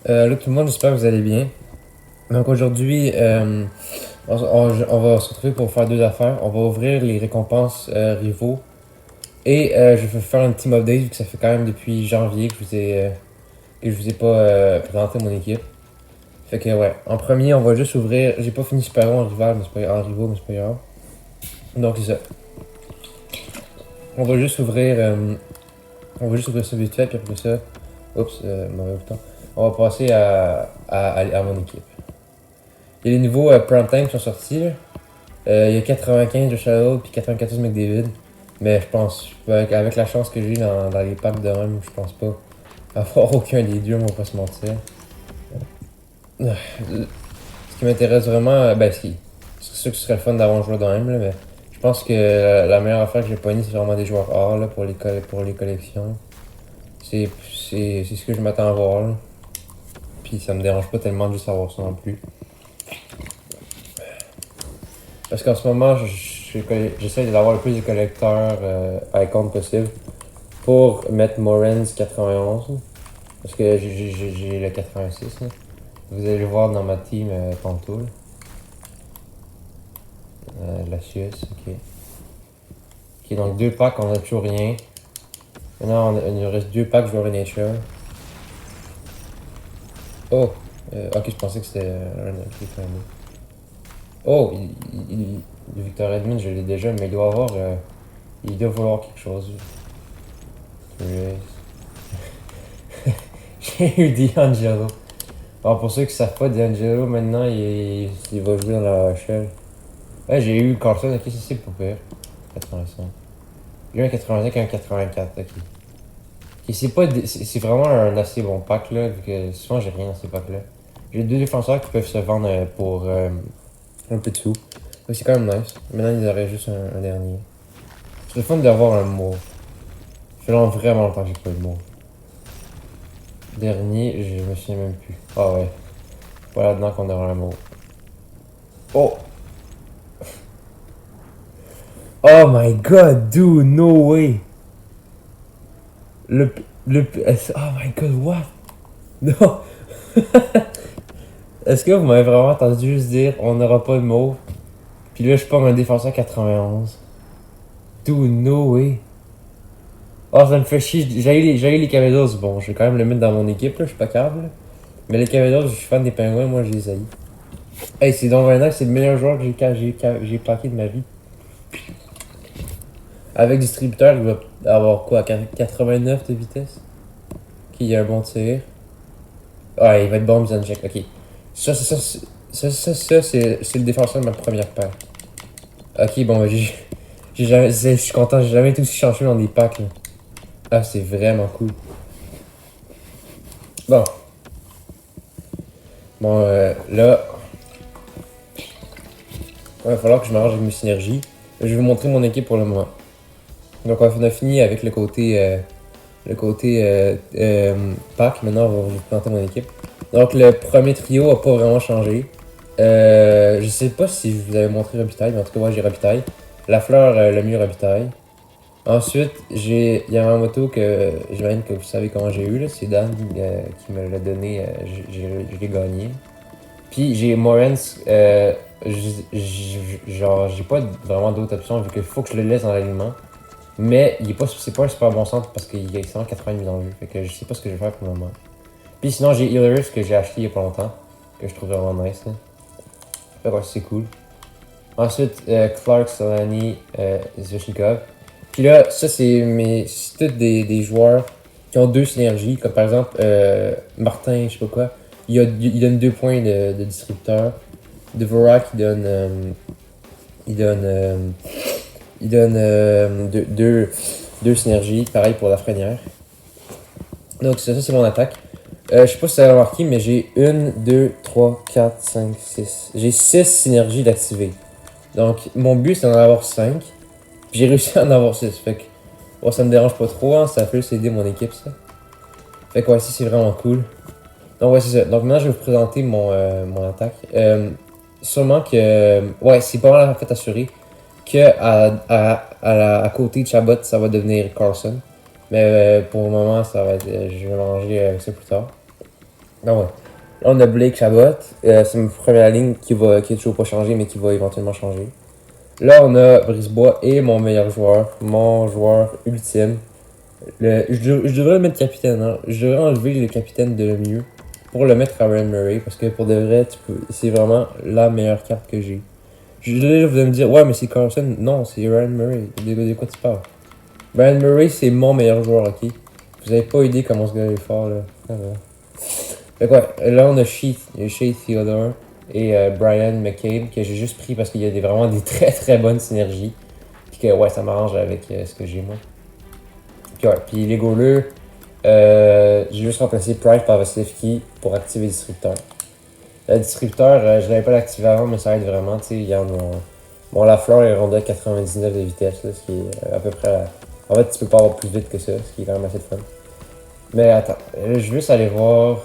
Là, tout le monde, j'espère que vous allez bien. Donc aujourd'hui, on va se retrouver pour faire deux affaires. On va ouvrir les récompenses rivaux et je vais faire un team update vu que ça fait quand même depuis janvier que je vous ai pas présenté mon équipe. Fait que ouais, en premier, on va juste ouvrir. J'ai pas fini super en rival, mais c'est pas en rivaux, mais c'est pas grave. Donc c'est ça. On va juste ouvrir, ça vite fait, puis après ça, oups, mauvais bouton. On va passer à mon équipe. Il y a les nouveaux prime time qui sont sortis. Là. Il y a 95 de Shadow puis 94 McDavid. Mais je pense, avec la chance que j'ai dans les packs de même, je pense pas avoir aucun des deux, on va pas se mentir. Ce qui m'intéresse vraiment, c'est sûr que ce serait le fun d'avoir un joueur de même, là, mais je pense que la meilleure affaire que j'ai pognée, c'est vraiment des joueurs hors là, pour les collections. C'est ce que je m'attends à voir. Là. Puis ça me dérange pas tellement de juste avoir ça non plus. Parce qu'en ce moment, j'essaie d'avoir le plus de collecteurs icons possible pour mettre Morens 91. Parce que j'ai le 86. Là. Vous allez le voir dans ma team tantôt. La Suisse, ok. Ok, donc deux packs, on a toujours rien. Maintenant, il nous reste deux packs joueurs nature. Oh! Ok, je pensais que c'était un qui fait un mot. Oh! Le Victor Edmond, je l'ai déjà, mais il doit avoir. Il doit vouloir quelque chose. J'ai eu D'Angelo. Alors pour ceux qui savent pas, D'Angelo maintenant il va jouer dans la HL. Ouais, j'ai eu Carlson, ok, c'est pas pire. 85. J'ai eu un 85 et un 84, ok. Ok, c'est vraiment un assez bon pack là, vu que souvent j'ai rien dans ces packs là. J'ai deux défenseurs qui peuvent se vendre pour un peu de sous. Donc c'est quand même nice. Maintenant il y aurait juste un dernier. C'est le fun d'avoir un mot. Ça fait vraiment longtemps que j'ai pas eu de mot. Dernier, je me souviens même plus. Ah ouais. Voilà dedans qu'on aura un mot. Oh! Oh my god, dude, no way! Le. Oh my god, what? Non! Est-ce que vous m'avez vraiment entendu juste dire on n'aura pas de mot? Puis là, je prends un défenseur 91. Dude, no way! Oh, ça me fait chier. J'ai les Cavados. Bon, je vais quand même le mettre dans mon équipe, là, je suis pas câble. Mais les Cavados, je suis fan des Pingouins, moi je les haïs. Hey, c'est donc un c'est le meilleur joueur que j'ai paqué de ma vie. Avec distributeur, il va avoir quoi, 89 de vitesse? Ok, il y a un bon tir. Ouais, il va être bon, Zanjek. Ok. C'est le défenseur de ma première paire. Ok, bon, je suis content, j'ai jamais été aussi chanceux dans des packs. Là. Ah, c'est vraiment cool. Bon. Bon, là, il va falloir que je m'arrange avec mes synergies. Je vais vous montrer mon équipe pour le moment. Donc, on a fini avec le côté pack. Maintenant, on va vous présenter mon équipe. Donc, le premier trio a pas vraiment changé. Je sais pas si je vous avais montré Robitaille, mais en tout cas, moi j'ai Robitaille. La fleur, le mieux Robitaille. Ensuite, il y a un moto que j'imagine que vous savez comment j'ai eu, là. C'est Dan qui me l'a donné, je l'ai gagné. Puis j'ai Morens, genre, j'ai pas vraiment d'autres options vu qu'il faut que je le laisse dans l'alignement. Mais c'est pas un super bon centre parce qu'il y a seulement 80 mises en jeu. Fait que je sais pas ce que je vais faire pour le moment. Puis sinon, j'ai Hilarious que j'ai acheté il y a pas longtemps, que je trouve vraiment nice. Là. Fait que c'est cool. Ensuite, Clark, Solani, Zvechnikov. Puis là, ça, c'est tous des joueurs qui ont deux synergies. Comme par exemple, Martin, je sais pas quoi, il donne 2 points de distributeur. Dvorak, il donne deux synergies. Pareil pour la Lafrenière. Donc, ça c'est mon attaque. Je sais pas si vous avez remarqué, mais j'ai 1, 2, 3, 4, 5, 6. J'ai 6 synergies d'activer. Donc, mon but, c'est d'en avoir 5. Puis j'ai réussi à en avoir 6. Fait que, bon, ça me dérange pas trop, hein, ça peut aider mon équipe, ça. Fait que, ouais, si c'est vraiment cool. Donc, ouais, c'est ça. Donc, maintenant, je vais vous présenter mon attaque. Sûrement que, ouais, c'est pas mal en fait assuré que à côté de Chabot, ça va devenir Carlson. Mais pour le moment, ça va être, je vais manger avec ça plus tard. Non, ouais. Là, on a Blake Chabot. C'est ma première ligne qui est toujours pas changée, mais qui va éventuellement changer. Là, on a Brisebois et mon meilleur joueur, mon joueur ultime. Je devrais le mettre capitaine, hein. Je devrais enlever le capitaine de le milieu pour le mettre à Ryan Murray, parce que pour de vrai, c'est vraiment la meilleure carte que j'ai. Là, vous allez me dire, ouais, mais c'est Carlson. Non, c'est Ryan Murray. De quoi tu parles? Ryan Murray, c'est mon meilleur joueur, ok? Vous avez pas idée comment ce gars est fort, là. Ah, ouais. Fait que ouais, là, on a Shea Theodore et Brian McCabe, que j'ai juste pris parce qu'il y a vraiment des très très bonnes synergies. Puis que, ouais, ça m'arrange avec ce que j'ai, moi. Puis ouais, puis les goalers, j'ai juste remplacé Price par Vasilevski pour activer le distributeur. Le distributeur, je l'avais pas l'activé avant, mais ça aide vraiment. Tu sais, il y a mon Lafleur est rendu à 99 de vitesse, là, ce qui est à peu près. En fait, tu peux pas avoir plus vite que ça, ce qui est quand même assez fun. Mais attends, je vais juste aller voir.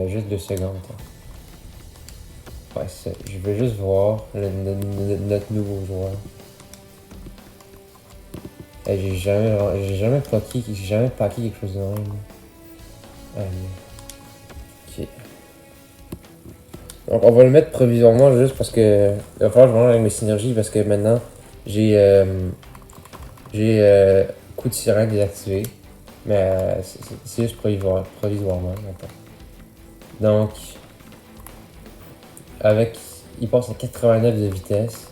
Juste 2 secondes. Ouais, c'est ça. Je veux juste voir notre nouveau joueur. J'ai jamais packé quelque chose de même. Ok. Donc on va le mettre provisoirement juste parce que il va falloir que je mange avec mes synergies parce que maintenant j'ai coup de sirène désactivé. Mais c'est juste provisoirement maintenant. Donc avec il passe à 89 de vitesse.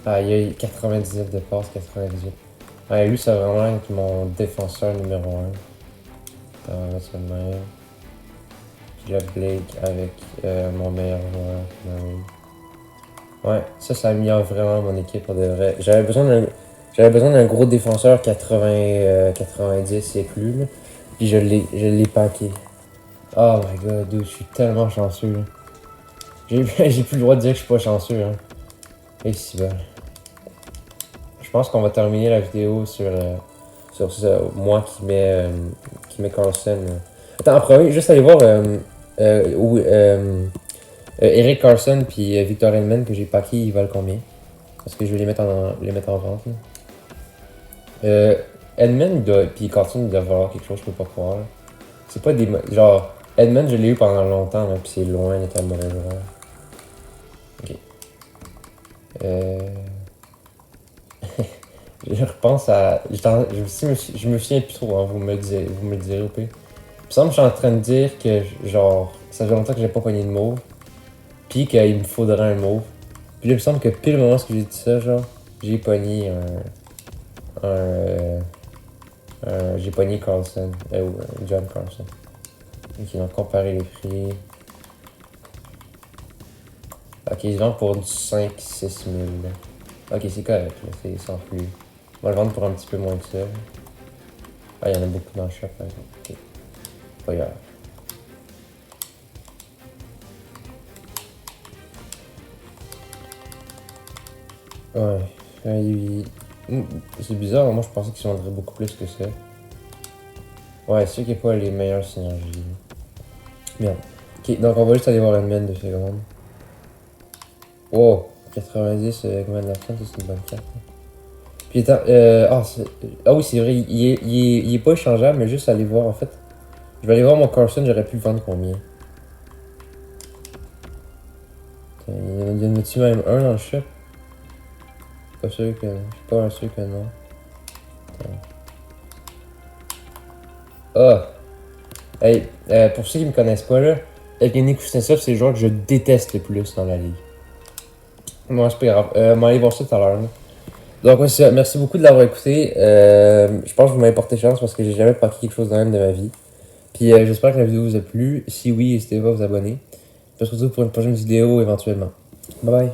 Ah, il y a eu 99 de passe, 98. Ouais, lui, c'est vraiment être mon défenseur numéro 1. Attends, on va mettre ça de même. Puis là, Blake avec mon meilleur joueur, Murray. Ouais, ça améliore vraiment mon équipe pour de vrai. J'avais besoin d'un gros défenseur 90 et plus, là. Puis je l'ai packé. Oh my god, dude, je suis tellement chanceux, là. J'ai plus le droit de dire que je suis pas chanceux, hein. Et si ben. Je pense qu'on va terminer la vidéo sur ça, moi qui met Carlson. Attends, en premier, juste aller voir Eric Carlson puis Victor Hedman que j'ai packé, ils valent combien? Parce que je vais les mettre en vente. Là. Hedman puis Carlson, ils doivent valoir quelque chose, je peux pas croire. Là. C'est pas des. Genre, Hedman, je l'ai eu pendant longtemps, puis c'est loin d'être un mauvais joueur. Ok. Je repense à. Je me souviens plus trop, hein, vous me le direz au pire. Il me semble que je suis en train de dire que, genre, ça fait longtemps que j'ai pas pogné de mauve, puis qu'il me faudrait un mauve. Puis là, il me semble que pile le moment où j'ai dit ça, genre, j'ai pogné j'ai pogné Carlson, ou John Carlson. Ok, donc comparer les prix. Ok, ils vendent pour du 5-6 000. Ok, c'est correct, là, c'est sans plus. On va le vendre pour un petit peu moins que ça. Ah, il y en a beaucoup dans le shop, par exemple. Ok, pas grave. Ouais, c'est bizarre, moi je pensais qu'ils vendraient beaucoup plus que ça. Ouais, c'est sûr qu'il n'y a pas les meilleures synergies. Bien. Ok, donc on va juste aller voir une mine de secondes. Oh, 90 combien de la fin, c'est une bonne carte. Puis attends, oui, c'est vrai, il est pas échangeable, mais juste aller voir en fait. Je vais aller voir mon Carson, j'aurais pu le vendre combien. Il y en a-tu même un dans le shop? Je suis pas sûr que non. Ah! Hey, pour ceux qui me connaissent pas là, Evgeny Kuznetsov, c'est le joueur que je déteste le plus dans la ligue. Moi, c'est pas grave. On va aller voir ça tout à l'heure. Donc, ouais, c'est ça. Merci beaucoup de l'avoir écouté. Je pense que vous m'avez porté chance parce que j'ai jamais packé quelque chose de même de ma vie. Puis j'espère que la vidéo vous a plu. Si oui, n'hésitez pas à vous abonner. On se retrouve pour une prochaine vidéo éventuellement. Bye bye.